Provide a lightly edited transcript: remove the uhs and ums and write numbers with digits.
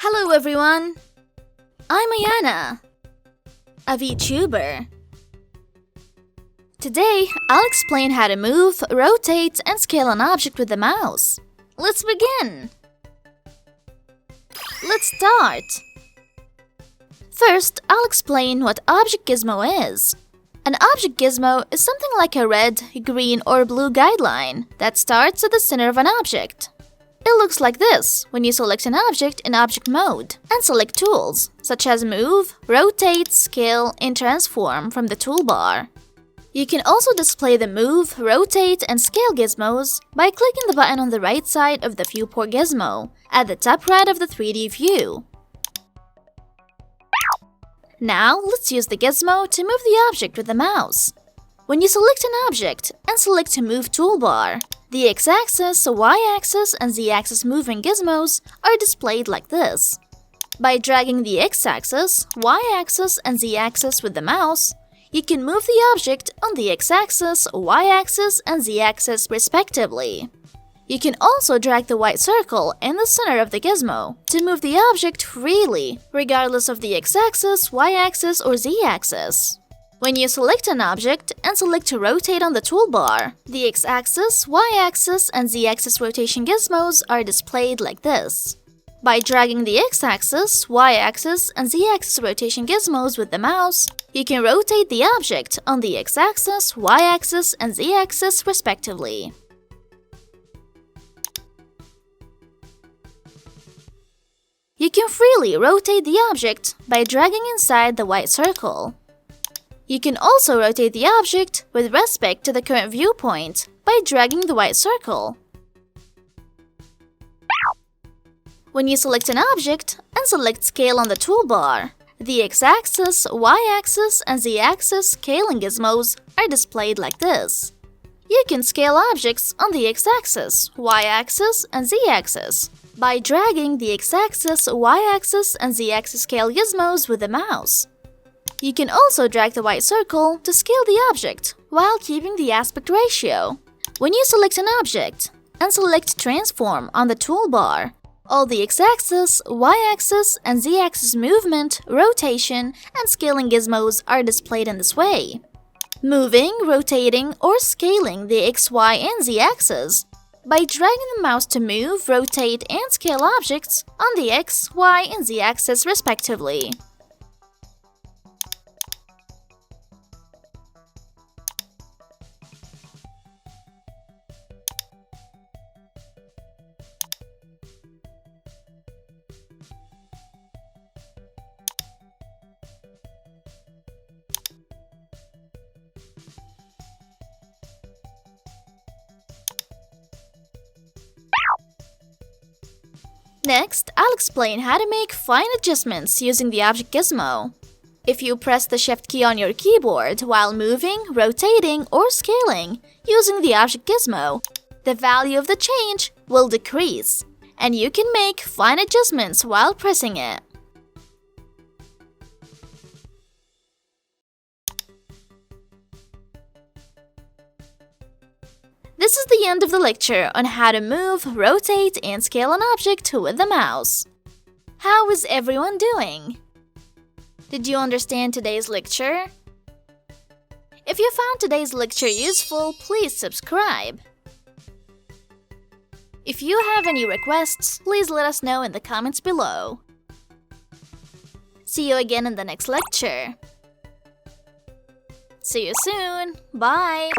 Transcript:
Hello everyone! I'm AYANA, a Vtuber. Today, I'll explain how to move, rotate, and scale an object with the mouse. Let's begin! Let's start! First, I'll explain what Object Gizmo is. An Object Gizmo is something like a red, green, or blue guideline that starts at the center of an object. It looks like this when you select an object in Object Mode and select tools such as Move, Rotate, Scale, and Transform from the toolbar. You can also display the Move, Rotate, and Scale gizmos by clicking the button on the right side of the Viewport gizmo at the top right of the 3D view. Now, let's use the gizmo to move the object with the mouse. When you select an object and select Move toolbar, the X-axis, Y-axis, and Z-axis moving gizmos are displayed like this. By dragging the X-axis, Y-axis, and Z-axis with the mouse, you can move the object on the X-axis, Y-axis, and Z-axis respectively. You can also drag the white circle in the center of the gizmo to move the object freely, regardless of the X-axis, Y-axis, or Z-axis. When you select an object and select to rotate on the toolbar, the X-axis, Y-axis, and Z-axis rotation gizmos are displayed like this. By dragging the X-axis, Y-axis, and Z-axis rotation gizmos with the mouse, you can rotate the object on the X-axis, Y-axis, and Z-axis respectively. You can freely rotate the object by dragging inside the white circle. You can also rotate the object with respect to the current viewpoint by dragging the white circle. When you select an object and select Scale on the toolbar, the X-axis, Y-axis, and Z-axis scaling gizmos are displayed like this. You can scale objects on the X-axis, Y-axis, and Z-axis by dragging the X-axis, Y-axis, and Z-axis scale gizmos with the mouse. You can also drag the white circle to scale the object while keeping the aspect ratio. When you select an object and select Transform on the toolbar, all the X-axis, Y-axis, and Z-axis movement, rotation, and scaling gizmos are displayed in this way. Moving, rotating, or scaling the X, Y, and Z-axis by dragging the mouse to move, rotate, and scale objects on the X, Y, and Z-axis respectively. Next, I'll explain how to make fine adjustments using the Object Gizmo. If you press the Shift key on your keyboard while moving, rotating, or scaling using the Object Gizmo, the value of the change will decrease, and you can make fine adjustments while pressing it. This is the end of the lecture on how to move, rotate, and scale an object with the mouse. How is everyone doing? Did you understand today's lecture? If you found today's lecture useful, please subscribe. If you have any requests, please let us know in the comments below. See you again in the next lecture. See you soon. Bye!